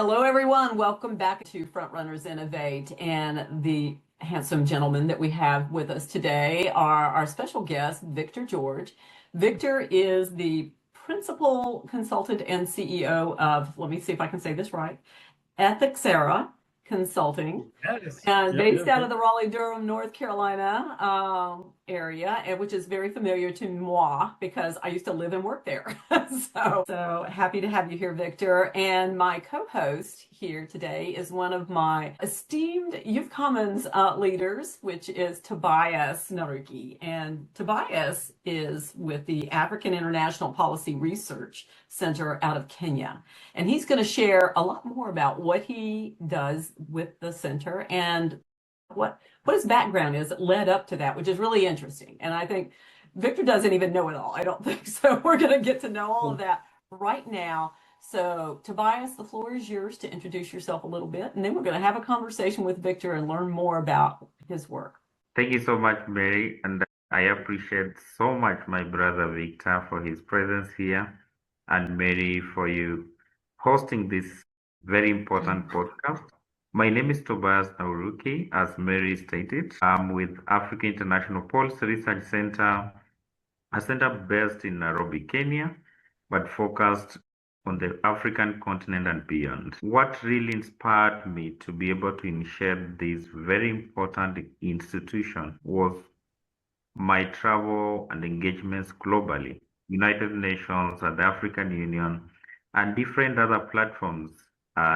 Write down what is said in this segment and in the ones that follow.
Hello, everyone. Welcome back to Frontrunners Innovate. And the handsome gentleman that we have with us today are our special guest, Victor George. Victor is the principal consultant and CEO of, let me see if I can say this right, Ethixera Consulting, Yes. and Yep, based yep, out yep. of the Raleigh-Durham, North Carolina area, and which is very familiar to moi because I used to live and work there. So happy to have you here, Victor. And my co-host here today is one of my esteemed Youth Commons leaders, which is Tobias Naruki. And Tobias is with the African International Policy Research Center out of Kenya. And he's going to share a lot more about what he does with the center and what his background is that led up to that, which is really interesting. And I think Victor doesn't even know it all. I don't think so. We're going to get to know all of that right now. So, Tobias, the floor is yours to introduce yourself a little bit, and then we're going to have a conversation with Victor and learn more about his work. Thank you so much, Mary, and I appreciate so much my brother Victor for his presence here, and Mary for you hosting this very important podcast. My name is Tobias Naruki, as Mary stated. I'm with African International Policy Research Center, a center based in Nairobi, Kenya, but focused on the African continent and beyond. What really inspired me to be able to initiate this very important institution was my travel and engagements globally, United Nations and the African Union, and different other platforms,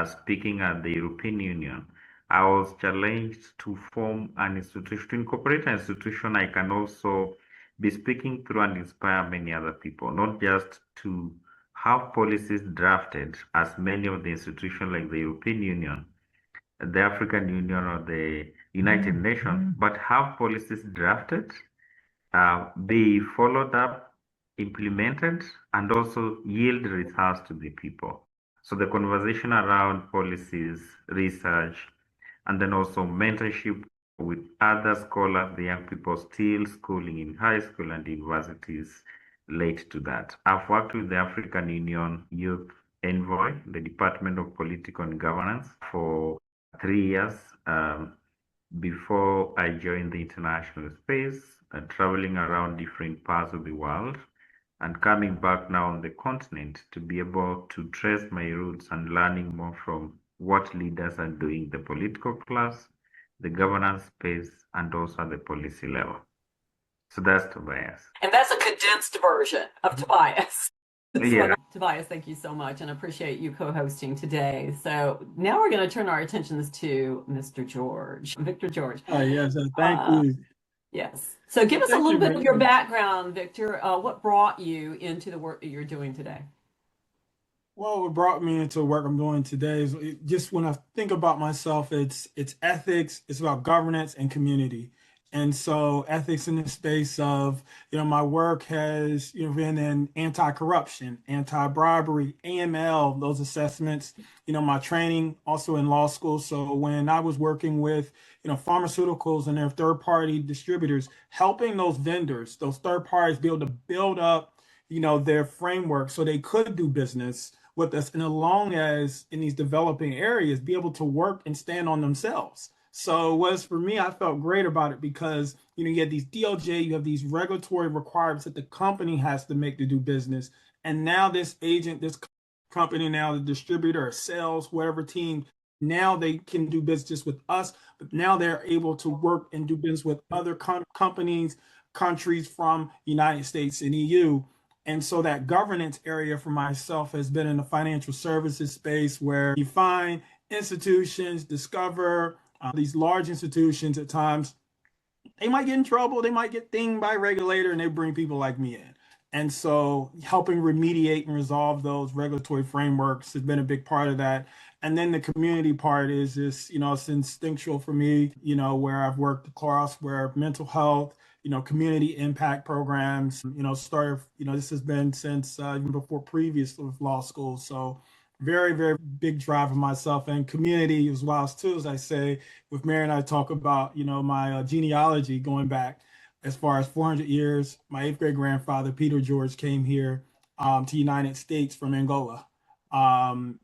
speaking at the European Union. I was challenged to form an institution, to incorporate an institution I can also be speaking through and inspire many other people, not just to have policies drafted as many of the institutions like the European Union, the African Union, or the United Nations, but have policies drafted, be followed up, implemented, and also yield results to the people. So the conversation around policies, research, and then also mentorship with other scholars, the young people still schooling in high school and universities led to that. I've worked with the African Union Youth Envoy, the Department of Political and Governance, for 3 years before I joined the international space, traveling around different parts of the world and coming back now on the continent to be able to trace my roots and learning more from what leaders are doing, the political class, the governance space, and also at the policy level. So that's Tobias. And that's a condensed version of Tobias. Yeah. Tobias, thank you so much, and I appreciate you co-hosting today. So now we're going to turn our attentions to Mr. George, Victor George. Yes, thank you. Yes. So give us a Thank little you, bit of Mary. your background, Victor. What brought you into the work that you're doing today? Well, what brought me into the work I'm doing today is just when I think about myself, it's ethics, it's about governance and community. And so ethics in the space of, my work has, been in anti-corruption, anti-bribery, AML, those assessments, my training also in law school. So when I was working with, pharmaceuticals and their third-party distributors, helping those vendors, those third parties be able to build up, their framework so they could do business with us, and as long as in these developing areas, be able to work and stand on themselves. So it was for me, I felt great about it because, you have these DOJ, you have these regulatory requirements that the company has to make to do business. And now this agent, this company, now the distributor or sales, whatever team, now they can do business with us, but now they're able to work and do business with other companies, countries from United States and EU. And so that governance area for myself has been in the financial services space where you find institutions, discover these large institutions at times, they might get in trouble, they might get dinged by a regulator, and they bring people like me in. And so helping remediate and resolve those regulatory frameworks has been a big part of that. And then the community part is just, it's instinctual for me, where I've worked across where mental health, community impact programs, started, this has been since even before previous with law school. So very, very big drive of myself and community as well as too, as I say, with Mary and I talk about, my genealogy going back as far as 400 years. My 8th great grandfather, Peter George, came here to the United States from Angola.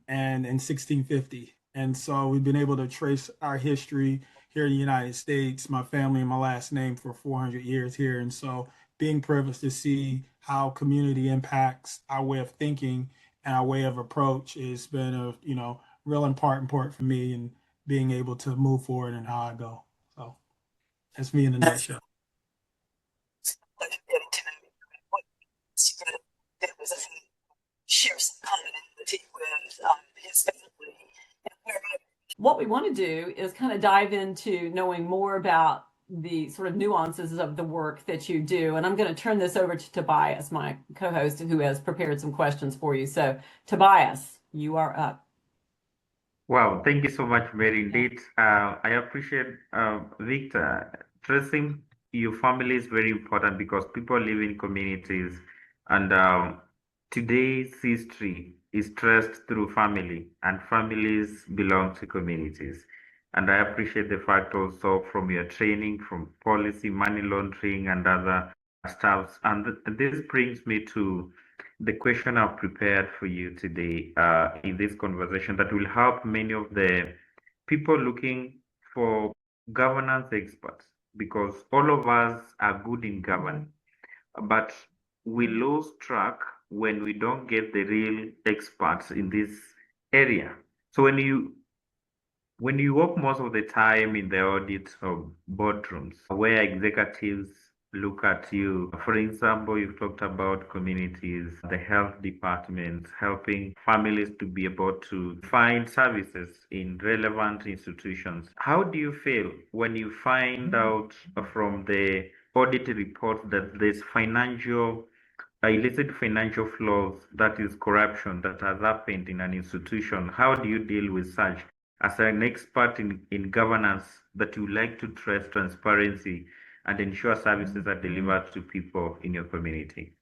and in 1650. And so we've been able to trace our history here in the United States, my family and my last name for 400 years here. And so being privileged to see how community impacts our way of thinking and our way of approach has been a, real important part for me and being able to move forward in how I go. So that's me in a nutshell. Getting to know what it was share some commonality with his family and where What we want to do is kind of dive into knowing more about the sort of nuances of the work that you do. And I'm going to turn this over to Tobias, my co-host, who has prepared some questions for you. So, Tobias, you are up. Wow, thank you so much, Mary. Indeed, I appreciate Victor. Tracing your family is very important because people live in communities, and today's history is traced through family, and families belong to communities. And I appreciate the fact also from your training, from policy, money laundering, and other stuffs. And this brings me to the question I've prepared for you today in this conversation that will help many of the people looking for governance experts, because all of us are good in governance, but we lose track when we don't get the real experts in this area. So when you work most of the time in the audit of boardrooms where executives look at you, for example, you've talked about communities, the health departments, helping families to be able to find services in relevant institutions. How do you feel when you find out from the audit report that there's illicit financial flows, that is corruption, that has happened in an institution? How do you deal with such? As an expert in governance, that you like to trace transparency and ensure services are delivered to people in your community?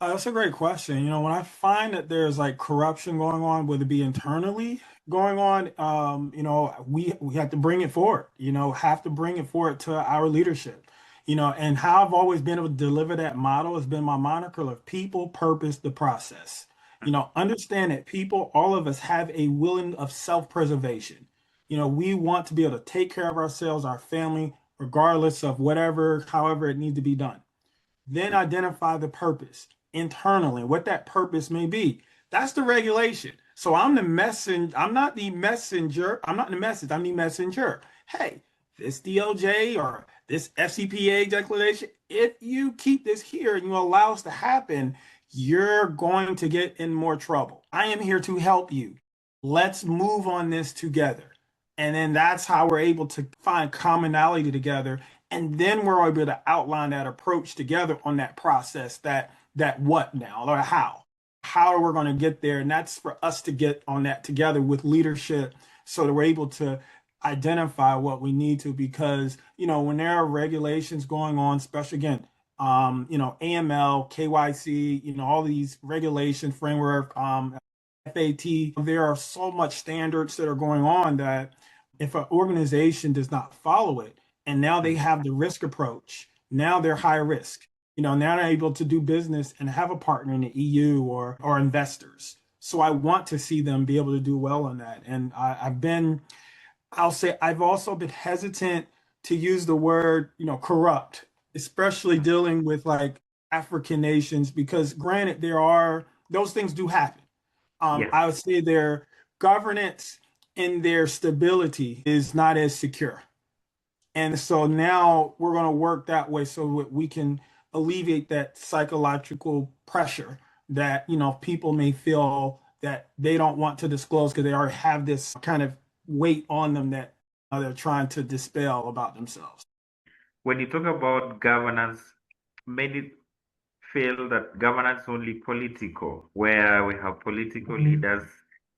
That's a great question. When I find that there's like corruption going on, whether it be internally going on, we have to bring it forward. Have to bring it forward to our leadership. And how I've always been able to deliver that model has been my moniker of people, purpose, the process. Understand that people, all of us, have a willing of self-preservation. We want to be able to take care of ourselves, our family, regardless of whatever, however it needs to be done. Then identify the purpose internally, what that purpose may be. That's the regulation. So I'm the messenger. I'm not the messenger. I'm not the message. I'm the messenger. Hey, this DOJ or this FCPA declaration, if you keep this here and you allow us to happen, you're going to get in more trouble. I am here to help you. Let's move on this together. And then that's how we're able to find commonality together. And then we're able to outline that approach together on that process, that what now or how are we going to get there. And that's for us to get on that together with leadership so that we're able to identify what we need to, because, when there are regulations going on, especially again, AML, KYC, all these regulation framework, FAT, there are so much standards that are going on that if an organization does not follow it, and now they have the risk approach, now they're high risk. Now they're able to do business and have a partner in the EU or investors. So I want to see them be able to do well on that. And I've also been hesitant to use the word, corrupt, especially dealing with like African nations, because granted, those things do happen. Yes. I would say their governance and their stability is not as secure. And so now we're going to work that way so that we can alleviate that psychological pressure that, people may feel that they don't want to disclose because they already have this kind of weight on them that they're trying to dispel about themselves. When you talk about governance, many feel that governance is only political, where we have political leaders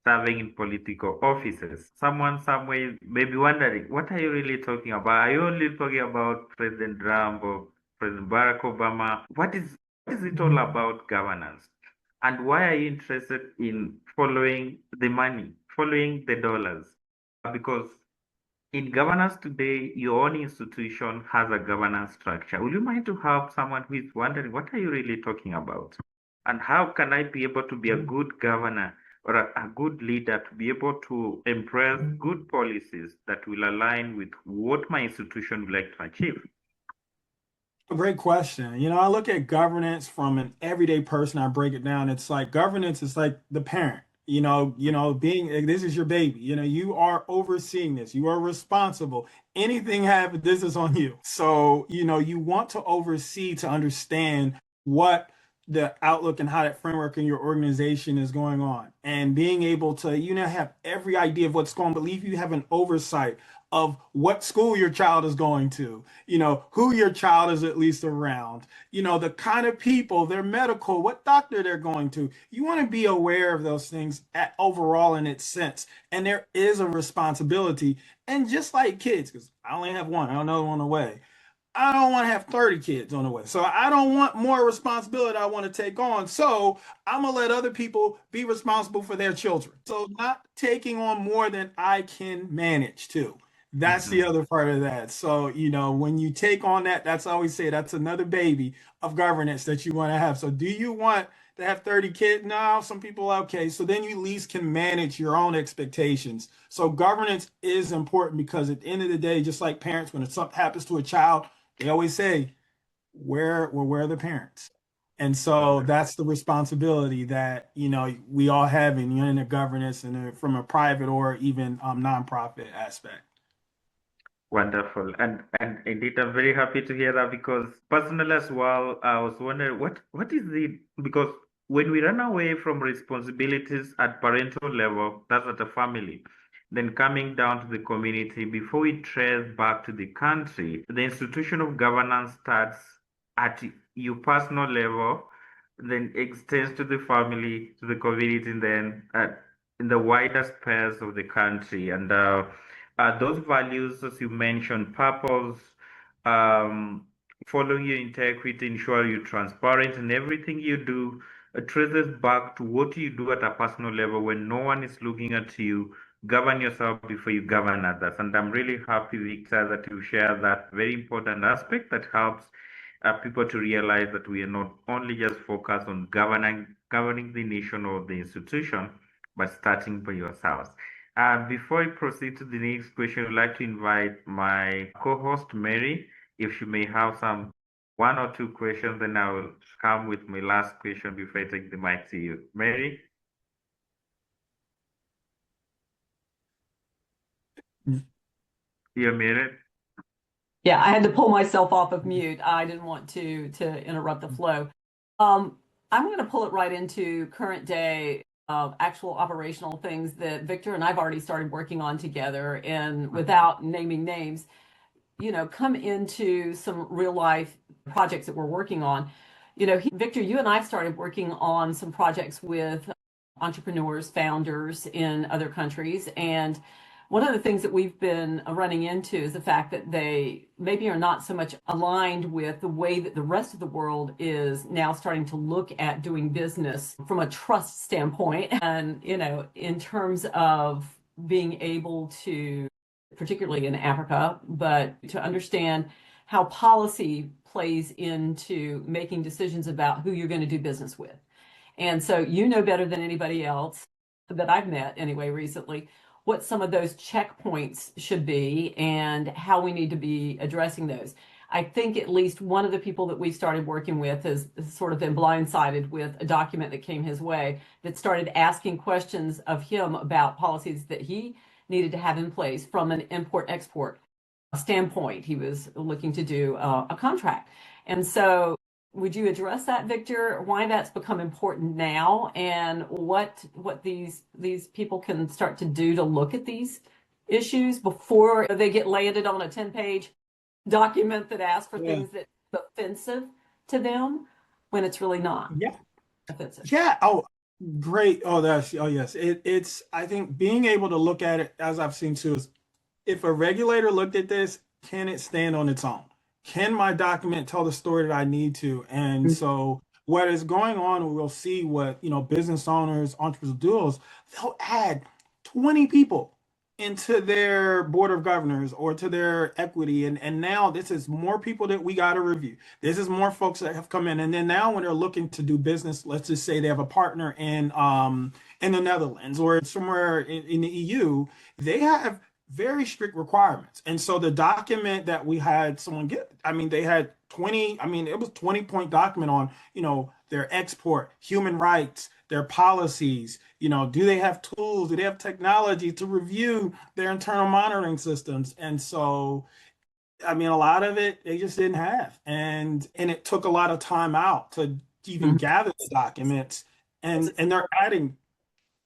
serving in political offices. Someone somewhere may be wondering, what are you really talking about? Are you only talking about President Trump or President Barack Obama? What is it all about governance? And why are you interested in following the money, following the dollars? Because in governance today, your own institution has a governance structure. Would you mind to help someone who is wondering, what are you really talking about? and how can I be able to be a good governor or a good leader to be able to embrace good policies that will align with what my institution would like to achieve? A great question. I look at governance from an everyday person. I break it down. It's like governance is like the parent. Being this is your baby. You are overseeing this. You are responsible. Anything happens, this is on you. So, you want to oversee to understand what the outlook and how that framework in your organization is going on, and being able to, have every idea of what's going on, believe you have an oversight of what school your child is going to, who your child is at least around, the kind of people, their medical, what doctor they're going to. You want to be aware of those things overall in its sense. And there is a responsibility. And just like kids, because I only have one, I don't know one away. I don't want to have 30 kids on the way. So I don't want more responsibility I want to take on. So I'm going to let other people be responsible for their children. So not taking on more than I can manage too. That's the other part of that. So, when you take on that, that's I always say that's another baby of governance that you want to have. So do you want to have 30 kids? No, some people, okay. So then you at least can manage your own expectations. So governance is important because at the end of the day, just like parents, when something happens to a child, they always say, where are the parents? And so that's the responsibility that, we all have in the governance and from a private or even nonprofit aspect. Wonderful. And indeed, I'm very happy to hear that because personally as well, I was wondering what is because when we run away from responsibilities at parental level, that's at the family, then coming down to the community, before we trace back to the country, the institution of governance starts at your personal level, then extends to the family, to the community, and then in the wider spheres of the country. And those values, as you mentioned, purpose, um, following your integrity, ensure you're transparent, and everything you do traces back to what you do at a personal level when no one is looking at you. Govern yourself before you govern others. And I'm really happy, Victor, that you share that very important aspect that helps people to realize that we are not only just focused on governing the nation or the institution, but starting by yourselves. Before I proceed to the next question, I'd like to invite my co-host, Mary, if she may have some one or two questions, then I will come with my last question before I take the mic to you. Mary? You're muted. Yeah, I had to pull myself off of mute. I didn't want to interrupt the flow. I'm going to pull it right into current day actual operational things that Victor and I've already started working on together, and without naming names, come into some real life projects that we're working on. Victor, you and I started working on some projects with entrepreneurs, founders in other countries, and one of the things that we've been running into is the fact that they maybe are not so much aligned with the way that the rest of the world is now starting to look at doing business from a trust standpoint. And, in terms of being able to, particularly in Africa, but to understand how policy plays into making decisions about who you're going to do business with. And so better than anybody else that I've met anyway recently, what some of those checkpoints should be and how we need to be addressing those. I think at least one of the people that we started working with has sort of been blindsided with a document that came his way that started asking questions of him about policies that he needed to have in place from an import-export standpoint. He was looking to do a contract. And so would you address that, Victor? Why that's become important now, and what these people can start to do to look at these issues before they get landed on a 10-page document that asks for things that are offensive to them when it's really not offensive. Yeah. Oh, great. Yes. It's I think being able to look at it, as I've seen too, is if a regulator looked at this, can it stand on its own? Can my document tell the story that I need to? And so what is going on, we'll see what, business owners, entrepreneurs do is they'll add 20 people into their board of governors or to their equity. And now this is more people that we got to review. This is more folks that have come in. And then now when they're looking to do business, let's just say they have a partner in the Netherlands or somewhere in the EU, they have very strict requirements. And so the document that we had someone get, I mean, they had 20, I mean, it was 20-point document on, their export, human rights, their policies, do they have tools? Do they have technology to review their internal monitoring systems? And so, I mean, a lot of it they just didn't have. And it took a lot of time out to even gather the documents. And they're adding.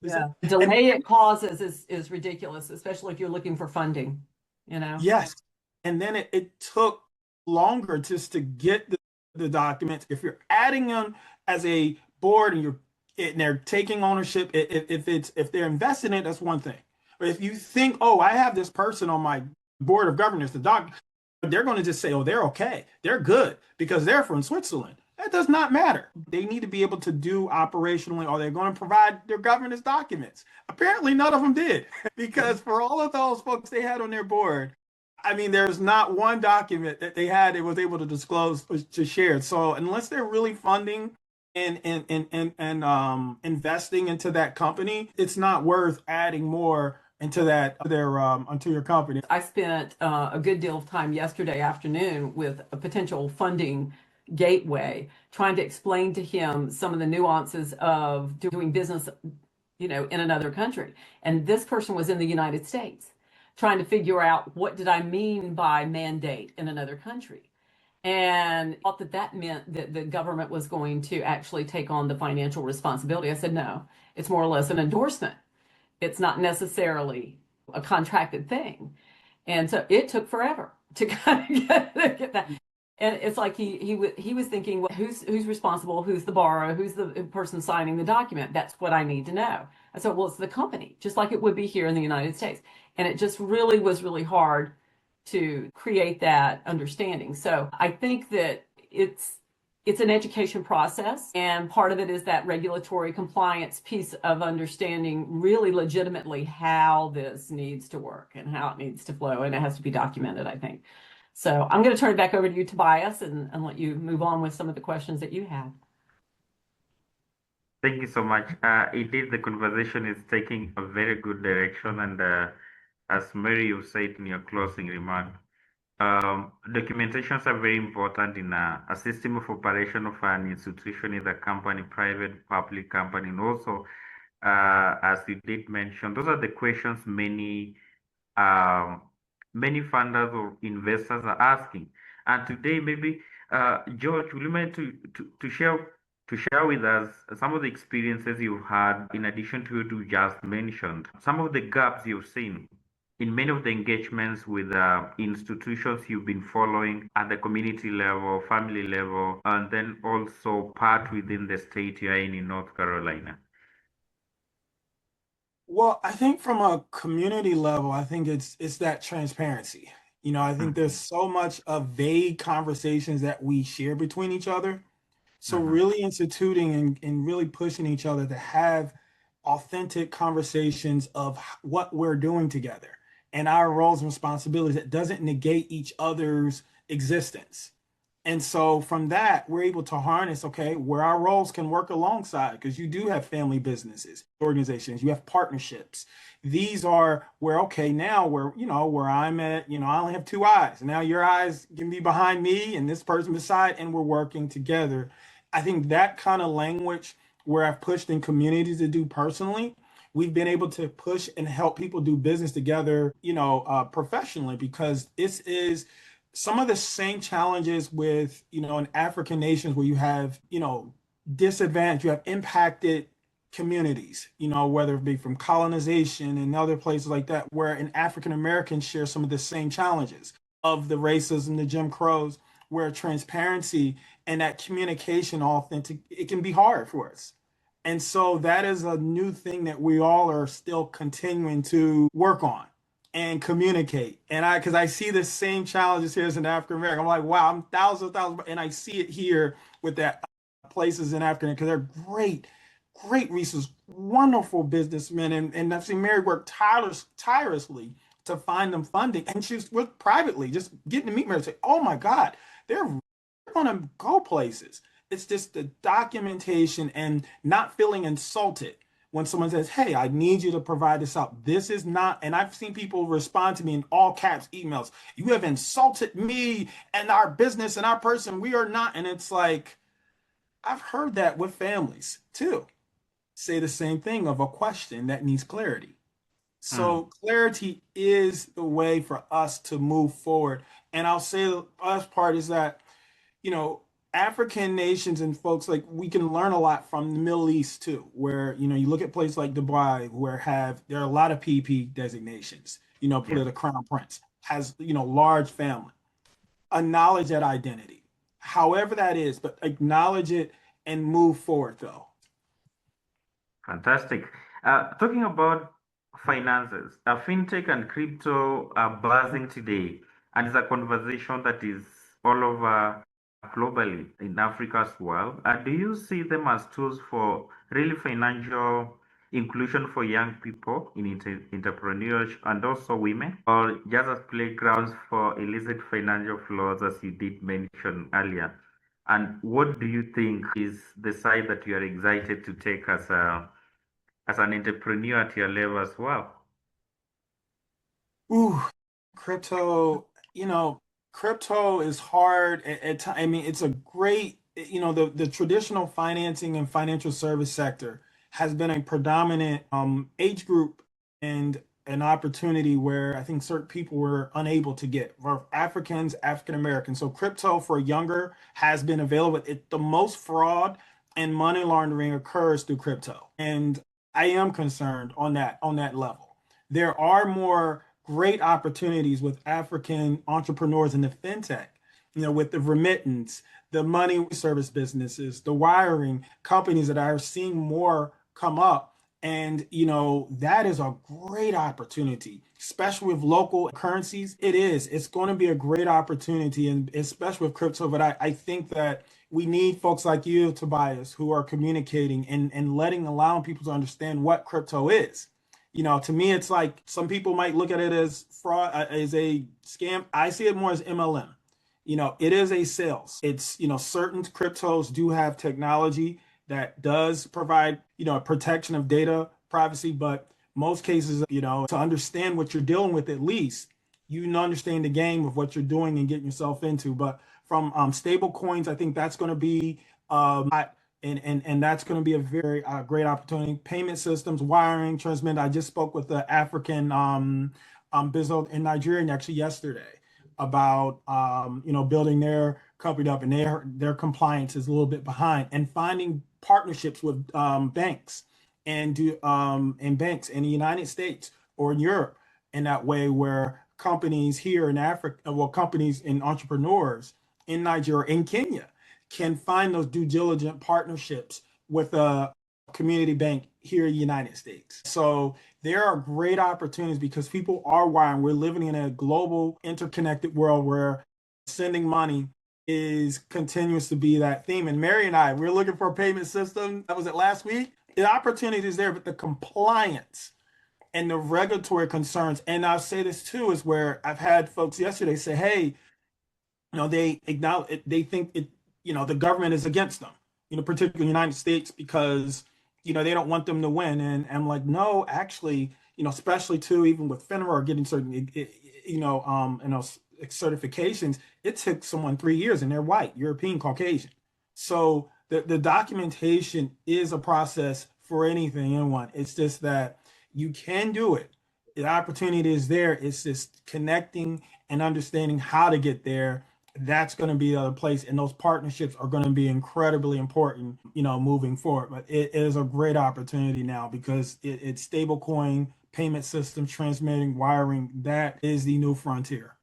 Yeah. The delay it causes is ridiculous, especially if you're looking for funding, Yes. And then it took longer just to get the documents. If you're adding them as a board and they're taking ownership, if they're investing in it, that's one thing. But if you think, oh, I have this person on my board of governors, they're going to just say, oh, they're okay. They're good because they're from Switzerland. That does not matter. They need to be able to do operationally, or they're going to provide their governance documents. Apparently, none of them did because for all of those folks they had on their board, I mean, there's not one document that they had that was able to disclose or to share. So unless they're really funding and investing into that company, it's not worth adding more into onto your company. I spent a good deal of time yesterday afternoon with a potential funding gateway, trying to explain to him some of the nuances of doing business, in another country. And this person was in the United States, trying to figure out what did I mean by mandate in another country. And thought that meant that the government was going to actually take on the financial responsibility. I said, no, it's more or less an endorsement. It's not necessarily a contracted thing. And so it took forever to kind of get that. And it's like he was thinking, well, who's responsible? Who's the borrower? Who's the person signing the document? That's what I need to know. I said, well, it's the company, just like it would be here in the United States. And it just really was really hard to create that understanding. So I think that it's an education process, and part of it is that regulatory compliance piece of understanding really legitimately how this needs to work and how it needs to flow, and it has to be documented, I think. So I'm going to turn it back over to you, Tobias, and let you move on with some of the questions that you have. Thank you so much. Indeed, the conversation is taking a very good direction, and as Mary, you said in your closing remark, documentations are very important in a system of operation of an institution, either company, private, public company, and also, as you did mention, those are the questions many funders or investors are asking. And today, maybe George, will you mind to share with us some of the experiences you've had, in addition to what you just mentioned, some of the gaps you've seen in many of the engagements with institutions you've been following at the community level, family level, and then also part within the state you're in North Carolina? Well, I think from a community level, I think it's that transparency. I think there's so much of vague conversations that we share between each other. So really instituting and really pushing each other to have authentic conversations of what we're doing together and our roles and responsibilities that doesn't negate each other's existence. And so from that, we're able to harness, okay, where our roles can work alongside, because you do have family businesses, organizations, you have partnerships. These are where, okay, now where I'm at, I only have two eyes. Now your eyes can be behind me and this person beside, and we're working together. I think that kind of language where I've pushed in communities to do personally, we've been able to push and help people do business together, professionally, because this is some of the same challenges with, in African nations where you have, disadvantaged, you have impacted communities, whether it be from colonization and other places like that, where an African American share some of the same challenges of the racism, the Jim Crows, where transparency and that communication authentic, it can be hard for us. And so that is a new thing that we all are still continuing to work on and communicate. And because I see the same challenges here as an African American. I'm like, wow, I'm thousands, and I see it here with that places in Africa, because they're great great resources, wonderful businessmen, and I've seen Mary work tirelessly to find them funding. And she's worked privately, just getting to meet Mary and say, oh my God, they're going to go places. It's just the documentation and not feeling insulted when someone says, hey, I need you to provide this out. This is not, and I've seen people respond to me in all caps emails. You have insulted me and our business and our person. We are not. And it's like, I've heard that with families too. Say the same thing of a question that needs clarity. So clarity is the way for us to move forward. And I'll say the last part is that, you know, African nations and folks, like, we can learn a lot from the Middle East too, where, you know, you look at places like Dubai where there are a lot of PP designations, you know, Yeah. the crown prince has, you know, large family. Acknowledge that identity, however that is, but acknowledge it and move forward though. Fantastic. Talking about finances, fintech and crypto are buzzing today, and it's a conversation that is all over globally in Africa as well. Do you see them as tools for really financial inclusion for young people in entrepreneurship and also women, or just as playgrounds for illicit financial flows, as you did mention earlier? And what do you think is the side that you are excited to take as an entrepreneur at your level as well? Ooh, crypto, you know, crypto is hard I mean, it's a great, you know, the traditional financing and financial service sector has been a predominant age group and an opportunity where I think certain people were unable to get, for Africans, African Americans. So crypto for younger has been available. The most fraud and money laundering occurs through crypto. And I am concerned on that level. There are more great opportunities with African entrepreneurs in the fintech, you know, with the remittance, the money service businesses, the wiring companies that are seeing more come up. And, you know, that is a great opportunity, especially with local currencies. It's going to be a great opportunity, and especially with crypto. But I think that we need folks like you, Tobias, who are communicating and allowing people to understand what crypto is. You know, to me, it's like some people might look at it as fraud, as a scam. I see it more as MLM. You know, it is a sales. It's, you know, certain cryptos do have technology that does provide, you know, protection of data privacy, but most cases, you know, to understand what you're dealing with, at least you understand the game of what you're doing and getting yourself into. But from stable coins, I think that's going to be and that's going to be a very great opportunity. Payment systems, wiring, transmit. I just spoke with the African business in Nigeria actually yesterday about you know, building their company up, and their compliance is a little bit behind, and finding partnerships with banks and banks in the United States or in Europe in that way, where companies here in Africa, well, companies and entrepreneurs in Nigeria, in Kenya, can find those due diligent partnerships with a community bank here in the United States. So there are great opportunities because people are wiring. We're living in a global, interconnected world where sending money is continues to be that theme. And Mary and I, we're looking for a payment system. That was it last week. The opportunity is there, but the compliance and the regulatory concerns, and I'll say this too, is where I've had folks yesterday say, hey, you know, they acknowledge it, they think it, you know, the government is against them, you know, particularly the United States, because, you know, they don't want them to win. And I'm like, no, actually, you know, especially too, even with FINRA or getting certain, you know, certifications, it took someone 3 years, and they're white, European, Caucasian. So the documentation is a process for anything, anyone. It's just that you can do it. The opportunity is there. It's just connecting and understanding how to get there. That's going to be a place, and those partnerships are going to be incredibly important, you know, moving forward. But it is a great opportunity now because it's stablecoin payment systems, transmitting, wiring. That is the new frontier.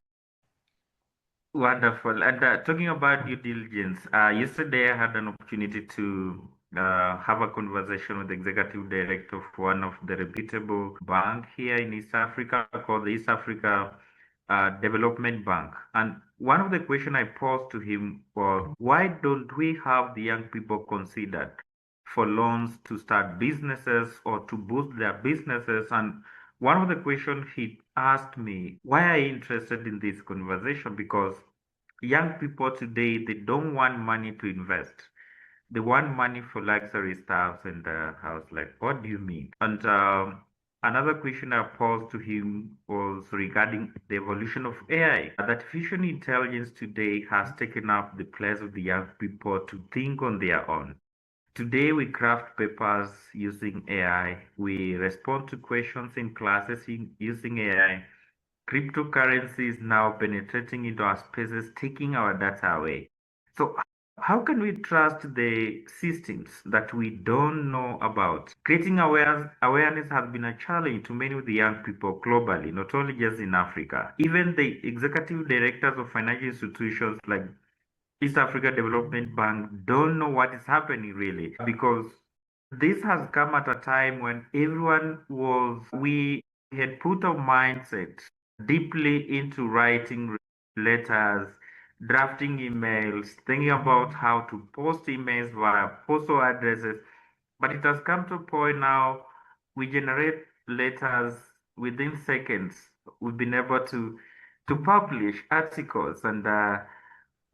Wonderful. And talking about due diligence, yesterday I had an opportunity to have a conversation with the executive director of one of the reputable bank here in East Africa called the East Africa Development Bank. And one of the questions I posed to him was, why don't we have the young people considered for loans to start businesses or to boost their businesses. And one of the questions he asked me, why are you interested in this conversation? Because young people today, they don't want money to invest. They want money for luxury stuff. And I was like, what do you mean? And another question I posed to him was regarding the evolution of AI. Artificial intelligence today has taken up the place of the young people to think on their own. Today, we craft papers using AI. We respond to questions in classes using AI. Cryptocurrency is now penetrating into our spaces, taking our data away. So, how can we trust the systems that we don't know about? Creating awareness has been a challenge to many of the young people globally, not only just in Africa. Even the executive directors of financial institutions like East Africa Development Bank don't know what is happening really, because this has come at a time when we had put our mindset deeply into writing letters, drafting emails, thinking about how to post emails via postal addresses. But it has come to a point now we generate letters within seconds. We've been able to publish articles. And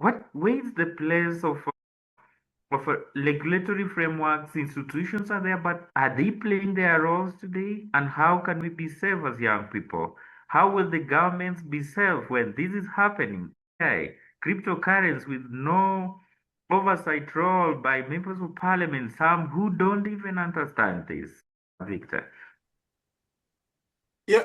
where is the place of regulatory frameworks? Institutions are there, but are they playing their roles today? And how can we be safe as young people? How will the governments be safe when this is happening? Okay, cryptocurrency with no oversight role by members of parliament, some who don't even understand this, Victor. Yeah,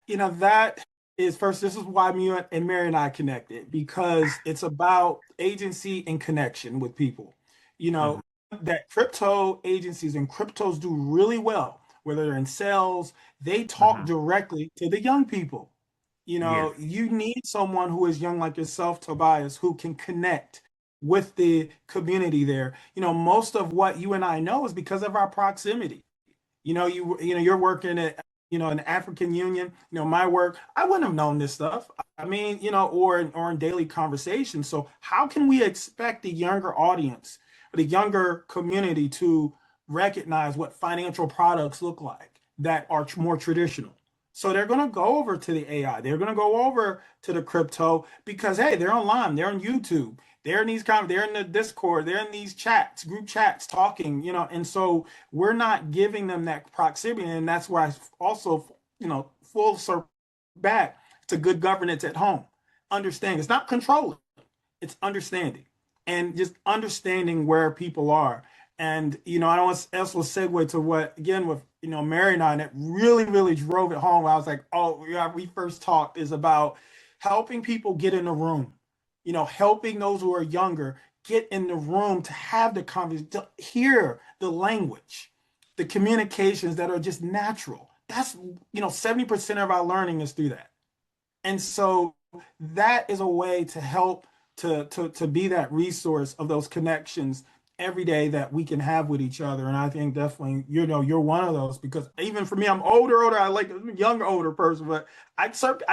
that is first, this is why me and Mary and I connected, because it's about agency and connection with people. You Mhm. know, that crypto agencies and cryptos do really well, whether they're in sales, they talk Mhm. directly to the young people. Yes. You need someone who is young like yourself, Tobias, who can connect with the community there. Most of what you and I know is because of our proximity. You're working at an African Union. My work, I wouldn't have known this stuff. I mean, or in daily conversation. So how can we expect the younger audience, the younger community, to recognize what financial products look like that are more traditional? So they're going to go over to the AI. They're going to go over to the crypto because hey, they're online. They're on YouTube. They're in the Discord. They're in these chats, group chats, talking. And so we're not giving them that proximity, and that's why I also full circle back to good governance at home. Understanding, it's not controlling, it's understanding, and just understanding where people are. And I don't also segue to what, again, with Mary and I, and it really drove it home. I was like, oh yeah, we first talked is about helping people get in the room, helping those who are younger get in the room to have the conversation, to hear the language, the communications that are just natural. That's 70% of our learning is through that. And so that is a way to help to be that resource of those connections every day that we can have with each other. And I think definitely, you're one of those, because even for me, I'm older. I like a younger, older person, but I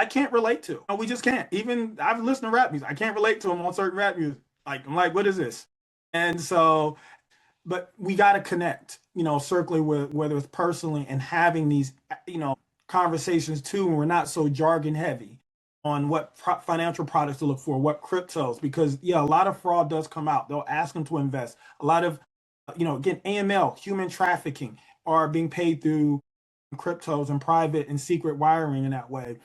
can't relate to. We just can't. Even I've listened to rap music. I can't relate to them on certain rap music. Like, I'm like, what is this? And so, but we got to connect, circling with, whether it's personally and having these, conversations too, when we're not so jargon heavy on what financial products to look for, what cryptos, because yeah, a lot of fraud does come out. They'll ask them to invest. A lot of, again, AML, human trafficking, are being paid through cryptos and private and secret wiring in that way.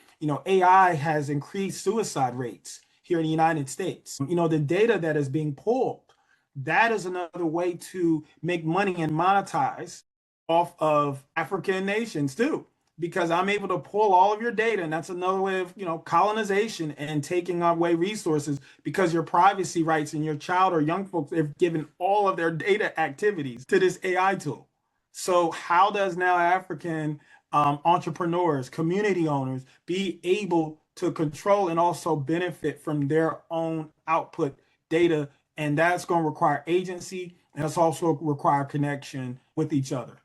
AI has increased suicide rates here in the United States. The data that is being pulled, that is another way to make money and monetize off of African nations too, because I'm able to pull all of your data, and that's another way of colonization and taking away resources, because your privacy rights and your child or young folks have given all of their data activities to this AI tool. So how does now African entrepreneurs, community owners, be able to control and also benefit from their own output data? And that's going to require agency, and it's also require connection with each other.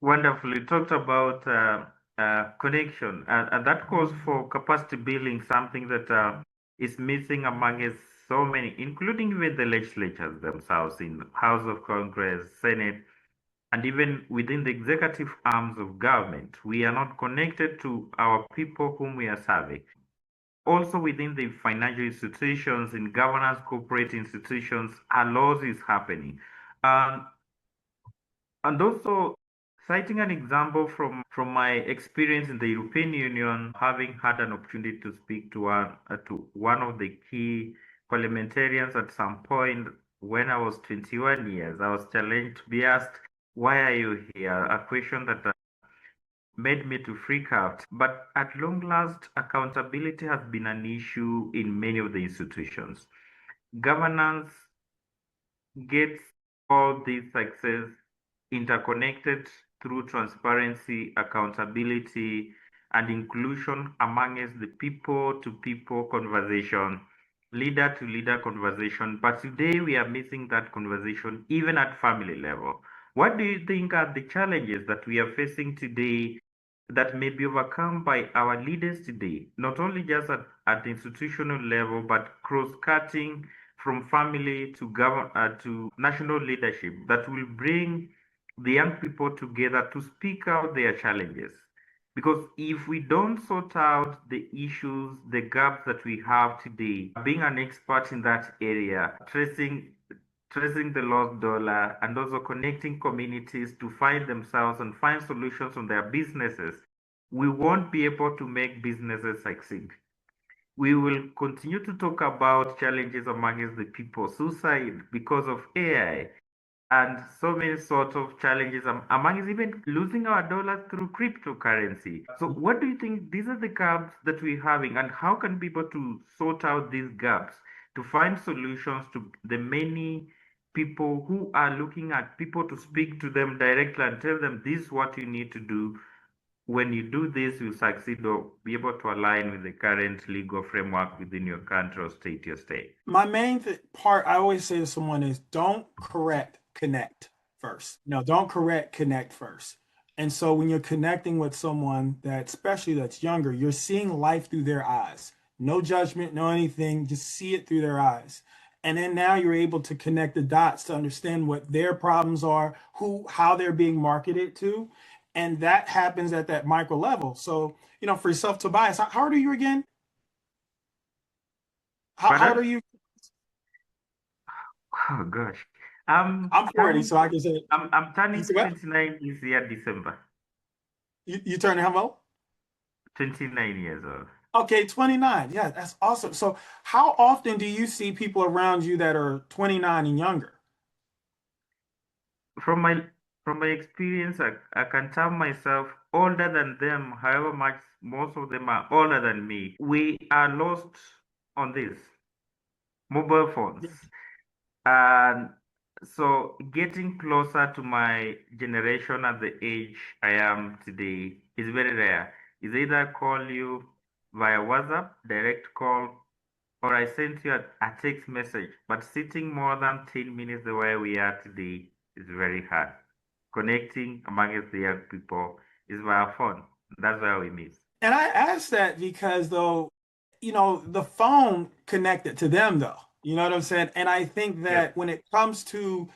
Wonderful. You talked about connection, and that calls for capacity building, something that is missing among so many, including even the legislatures themselves in House of Congress, Senate, and even within the executive arms of government. We are not connected to our people whom we are serving. Also within the financial institutions, in governance, corporate institutions, a lot is happening. Um, and also, citing an example from my experience in the European Union, having had an opportunity to speak to one of the key parliamentarians at some point when I was 21 years, I was challenged to be asked, "Why are you here?" A question that made me to freak out. But at long last, accountability has been an issue in many of the institutions. Governance gets all this success interconnected through transparency, accountability, and inclusion amongst the people-to-people conversation, leader-to-leader conversation. But today we are missing that conversation even at family level. What do you think are the challenges that we are facing today that may be overcome by our leaders today, not only just at the institutional level, but cross-cutting from family to national leadership that will bring the young people together to speak out their challenges? Because if we don't sort out the issues, the gaps that we have today, being an expert in that area, tracing the lost dollar, and also connecting communities to find themselves and find solutions on their businesses, we won't be able to make businesses succeed. We will continue to talk about challenges amongst the people, suicide because of AI, and so many sorts of challenges among even losing our dollars through cryptocurrency. So what do you think these are the gaps that we're having, and how can people to sort out these gaps to find solutions to the many people who are looking at people to speak to them directly and tell them this is what you need to do. When you do this, you succeed or be able to align with the current legal framework within your country or state, your state. My main part I always say to someone is don't correct, connect first. No, don't correct, connect first. And so when you're connecting with someone that, especially that's younger, you're seeing life through their eyes. No judgment, no anything, just see it through their eyes. And then now you're able to connect the dots to understand what their problems are, how they're being marketed to. And that happens at that micro level. So, for yourself, Tobias, how old are you again? How old are Pardon? you? Oh gosh. I'm 40, Turning so I can say I'm you turning said what? 29 this year, December. You turning how old? 29 years old. Okay, 29. Yeah, that's awesome. So how often do you see people around you that are 29 and younger? From my experience, I can tell myself older than them, however much most of them are older than me. We are lost on this mobile phones. And so getting closer to my generation at the age I am today is very rare. Is either call you via WhatsApp, direct call, or I sent you a text message. But sitting more than 10 minutes the way we are today is very hard. Connecting amongst the young people is via phone. That's why we miss. And I ask that because though, the phone connected to them though. You know what I'm saying? And I think Yes. that when it comes to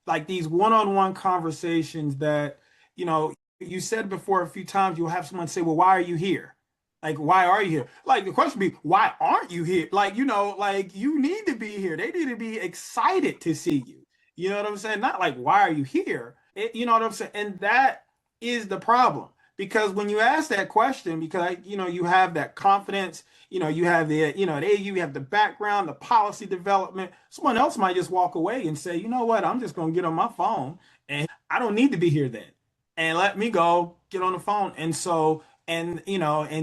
like these one-on-one conversations that, you said before a few times, you'll have someone say, well, why are you here? Like, why are you here? Like the question be, why aren't you here? Like, like you need to be here. They need to be excited to see you. You know what I'm saying? Not like, why are you here? You know what I'm saying? And that is the problem because when you ask that question, because you have that confidence, you have you have the background, the policy development. Someone else might just walk away and say, you know what, I'm just going to get on my phone and I don't need to be here then, and let me go get on the phone. And so, and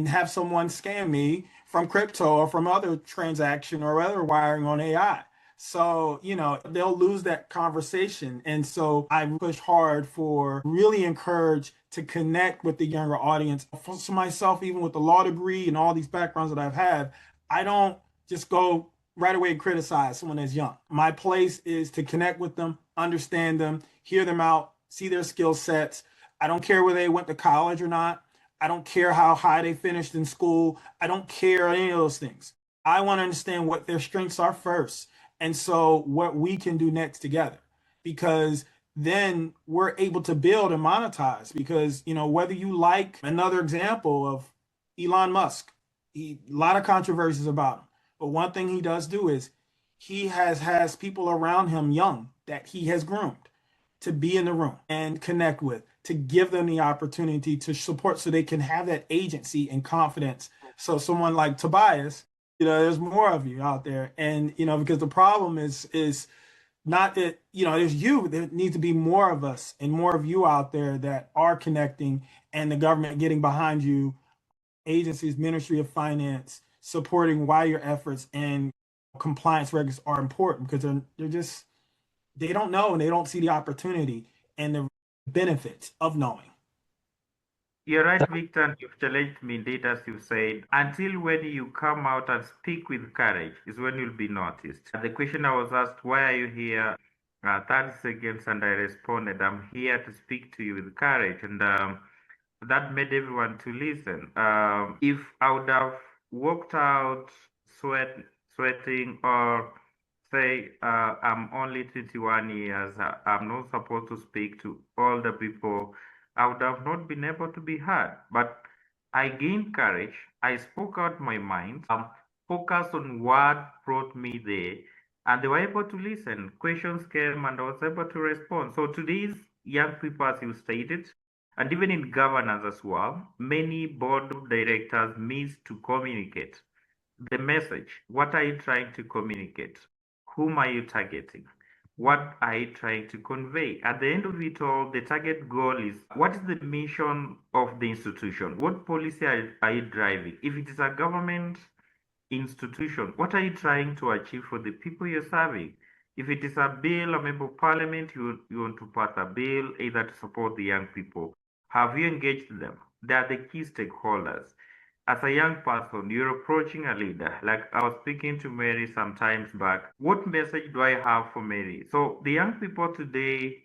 have someone scam me from crypto or from other transaction or other wiring on AI. So, they'll lose that conversation. And so I push hard for really encourage to connect with the younger audience. For myself, even with the law degree and all these backgrounds that I've had, I don't just go right away and criticize someone that's young. My place is to connect with them, understand them, hear them out, see their skill sets. I don't care whether they went to college or not. I don't care how high they finished in school. I don't care any of those things. I want to understand what their strengths are first. And so what we can do next together, because then we're able to build and monetize. Because, whether you like another example of Elon Musk, a lot of controversies about him. But one thing he does do is he has people around him young that he has groomed to be in the room and connect with, to give them the opportunity to support so they can have that agency and confidence. So someone like Tobias, there's more of you out there. And, because the problem is not that, there's you, there needs to be more of us and more of you out there that are connecting, and the government getting behind you, agencies, Ministry of Finance, supporting why your efforts and compliance records are important, because they're just, they don't know and they don't see the opportunity and the benefits of knowing. You're right, Victor, and you've challenged me indeed, as you said. Until when you come out and speak with courage is when you'll be noticed. The question I was asked, why are you here? 30 seconds, and I responded, I'm here to speak to you with courage. And that made everyone to listen. If I would have walked out sweating, or say I'm only 21 years, I'm not supposed to speak to older people, I would have not been able to be heard. But I gained courage. I spoke out my mind. Focused on what brought me there, and they were able to listen. Questions came, and I was able to respond. So today's young people, as you stated, and even in governance as well, many board of directors miss to communicate the message. What are you trying to communicate? Whom are you targeting? What are you trying to convey? At the end of it all, the target goal is, what is the mission of the institution? What policy are you driving? If it is a government institution, what are you trying to achieve for the people you're serving? If it is a bill, a member of parliament, you want to pass a bill either to support the young people. Have you engaged them? They are the key stakeholders. As a young person, you're approaching a leader. Like I was speaking to Mary some times back. What message do I have for Mary? So the young people today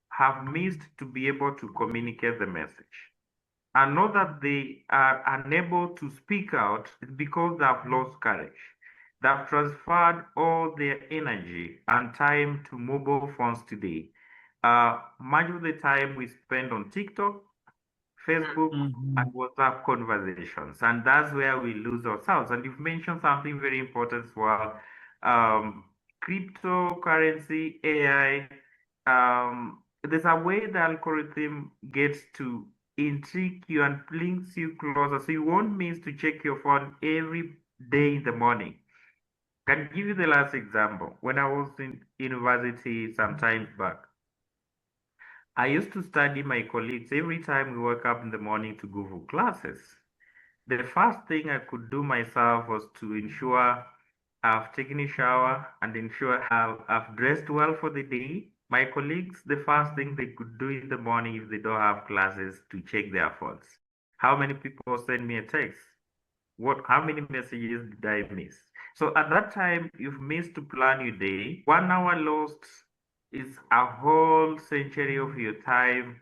have missed to be able to communicate the message. And not that they are unable to speak out, it's because they have lost courage. They have transferred all their energy and time to mobile phones today. Much of the time we spend on TikTok, Facebook, and WhatsApp conversations, and that's where we lose ourselves. And you've mentioned something very important as well: cryptocurrency, AI. There's a way the algorithm gets to intrigue you and links you closer, so you won't miss to check your phone every day in the morning. I can give you the last example. When I was in university some time back, I used to study my colleagues every time we woke up in the morning to go for classes. The first thing I could do myself was to ensure I've taken a shower and ensure I've dressed well for the day. My colleagues, the first thing they could do in the morning if they don't have classes, to check their phones. How many people send me a text? How many messages did I miss? So at that time, you've missed to plan your day. 1 hour lost is a whole century of your time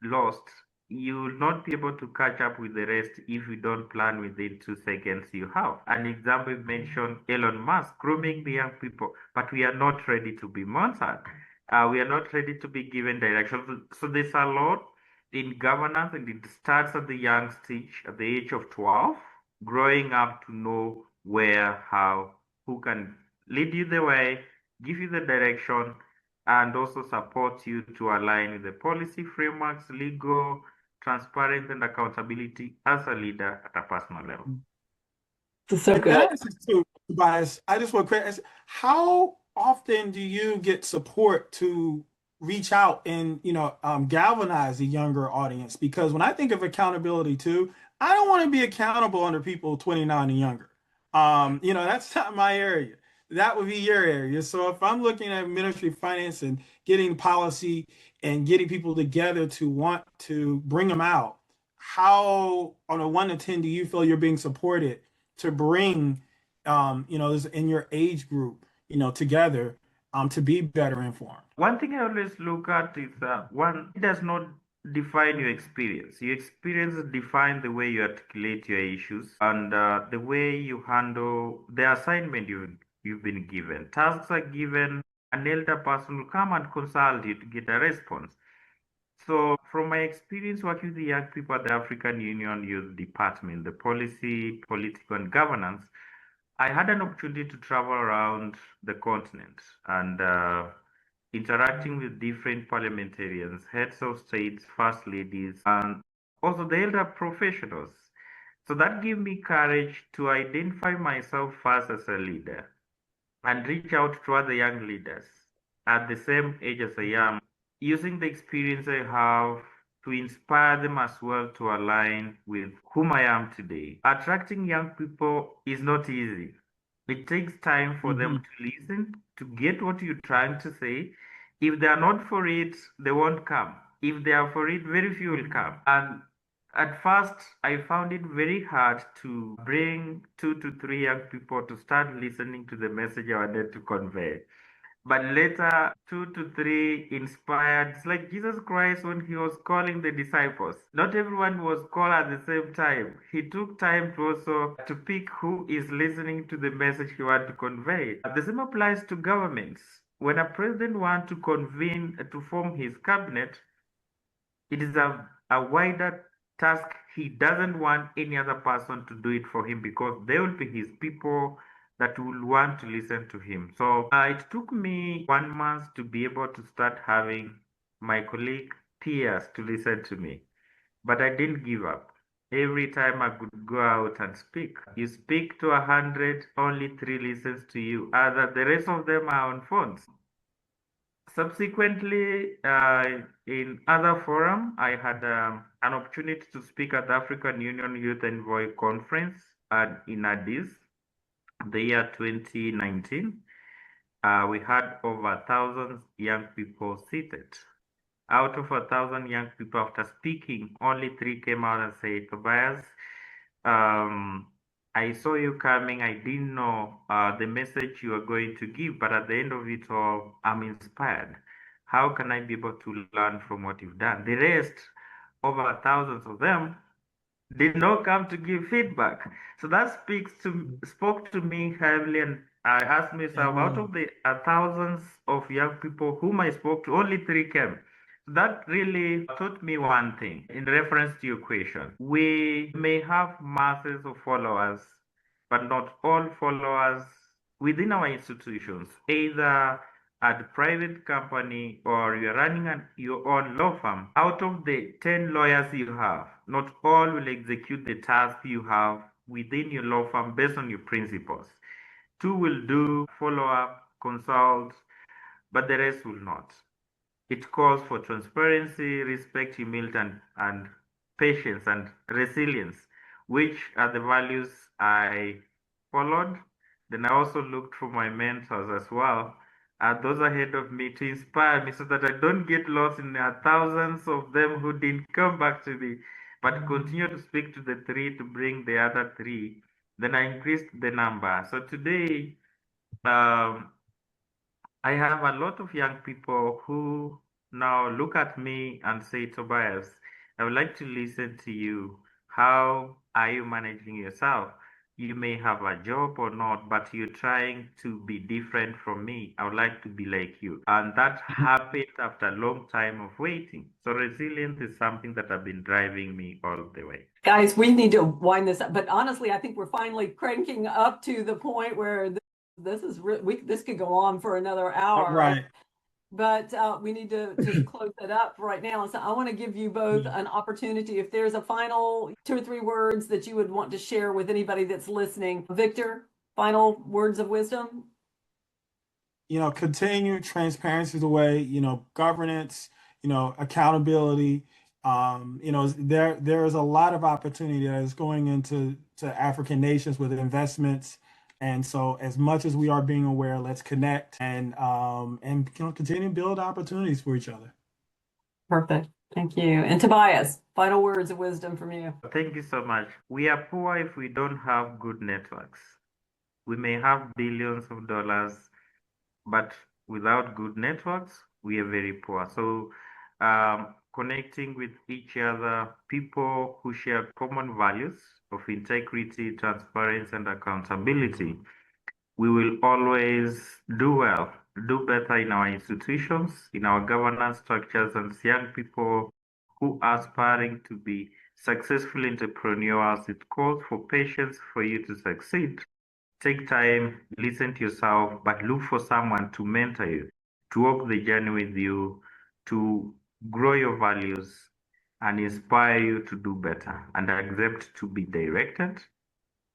lost. You will not be able to catch up with the rest if you don't plan within 2 seconds you have. An example mentioned Elon Musk grooming the young people, but we are not ready to be mentored. We are not ready to be given direction. So there's a lot in governance, and it starts at the young stage, at the age of 12, growing up to know where, how, who can lead you the way, give you the direction, and also support you to align with the policy frameworks, legal, transparency, and accountability as a leader at a personal level. So good. Tobias, I just want to how often do you get support to reach out and galvanize the younger audience? Because when I think of accountability too, I don't want to be accountable under people 29 and younger. That's not my area. That would be your area. So if I'm looking at Ministry of Finance and getting policy and getting people together to want to bring them out, how on a 1 to 10 do you feel you're being supported to bring in your age group, together to be better informed? One thing I always look at is one, it does not define your experience. Your experience define the way you articulate your issues and the way you handle the assignment you've been given. Tasks are given, an elder person will come and consult you to get a response. So, from my experience working with the young people at the African Union Youth Department, the policy, political, and governance, I had an opportunity to travel around the continent and interacting with different parliamentarians, heads of states, first ladies, and also the elder professionals. So that gave me courage to identify myself first as a leader and reach out to other young leaders at the same age as I am, using the experience I have to inspire them as well to align with whom I am today. Attracting young people is not easy. It takes time for them to listen, to get what you're trying to say. If they are not for it, they won't come. If they are for it, very few will come. And at first, I found it very hard to bring 2 to 3 young people to start listening to the message I wanted to convey. But later, 2 to 3 inspired. It's like Jesus Christ when he was calling the disciples. Not everyone was called at the same time. He took time to also to pick who is listening to the message he wanted to convey. The same applies to governments. When a president wants to convene to form his cabinet, it is a wider task. He doesn't want any other person to do it for him because they will be his people that will want to listen to him. So it took me 1 month to be able to start having my colleague peers to listen to me. But I didn't give up. Every time I could go out and speak, you speak to 100, only 3 listens to you. The rest of them are on phones. Subsequently, in other forum, I had an opportunity to speak at the African Union Youth Envoy Conference in Addis, the year 2019. We had over 1,000 young people seated. Out of 1,000 young people, after speaking, only 3 came out and said, Tobias, I saw you coming. I didn't know the message you were going to give, but at the end of it all, I'm inspired. How can I be able to learn from what you've done? The rest, over thousands of them, did not come to give feedback. So that spoke to me heavily, and I asked myself, out of the thousands of young people whom I spoke to, only 3 came. That really taught me one thing in reference to your question. We may have masses of followers, but not all followers within our institutions, either at a private company or you're running your own law firm. Out of the 10 lawyers you have, not all will execute the task you have within your law firm based on your principles. 2 will do follow up, consult, but the rest will not. It calls for transparency, respect, humility, and patience and resilience, which are the values I followed. Then I also looked for my mentors as well, those ahead of me to inspire me so that I don't get lost in the thousands of them who didn't come back to me, but continue to speak to the 3 to bring the other 3. Then I increased the number. So today, um, I have a lot of young people who now look at me and say, Tobias, I would like to listen to you. How are you managing yourself? You may have a job or not, but you're trying to be different from me. I would like to be like you. And that happened after a long time of waiting. So resilience is something that has been driving me all the way. Guys, we need to wind this up. But honestly, I think we're finally cranking up to the point where this could go on for another hour. Right. But we need to close it up right now. So I want to give you both an opportunity. If there's a final 2 or 3 words that you would want to share with anybody that's listening. Victor, final words of wisdom? Continue transparency is the way, governance, accountability. There is a lot of opportunity that is going into African nations with investments. And so as much as we are being aware, let's connect and continue to build opportunities for each other. Perfect. Thank you. And Tobias, final words of wisdom from you. Thank you so much. We are poor if we don't have good networks. We may have billions of dollars, but without good networks, we are very poor. So connecting with each other, people who share common values of integrity, transparency, and accountability, we will always do well, do better in our institutions, in our governance structures, and young people who are aspiring to be successful entrepreneurs. It calls for patience for you to succeed. Take time, listen to yourself, but look for someone to mentor you, to walk the journey with you, to grow your values and inspire you to do better and accept to be directed.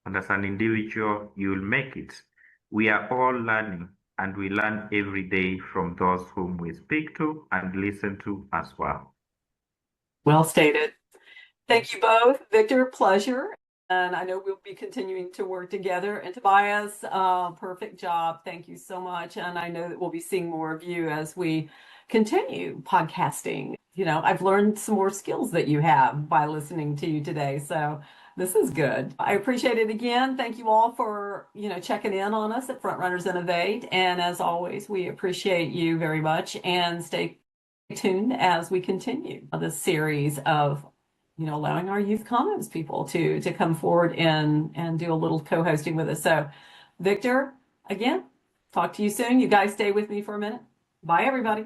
And as an individual, you will make it. We are all learning, and we learn every day from those whom we speak to and listen to as well. Well stated. Thank you both. Victor, pleasure. And I know we'll be continuing to work together. And Tobias, perfect job. Thank you so much. And I know that we'll be seeing more of you as we continue podcasting. You know, I've learned some more skills that you have by listening to you today. So this is good. I appreciate it again. Thank you all for, checking in on us at Frontrunners Innovate. And as always, we appreciate you very much, and stay tuned as we continue this series of allowing our youth commons people to come forward and do a little co-hosting with us. So Victor, again, talk to you soon. You guys stay with me for a minute. Bye, everybody.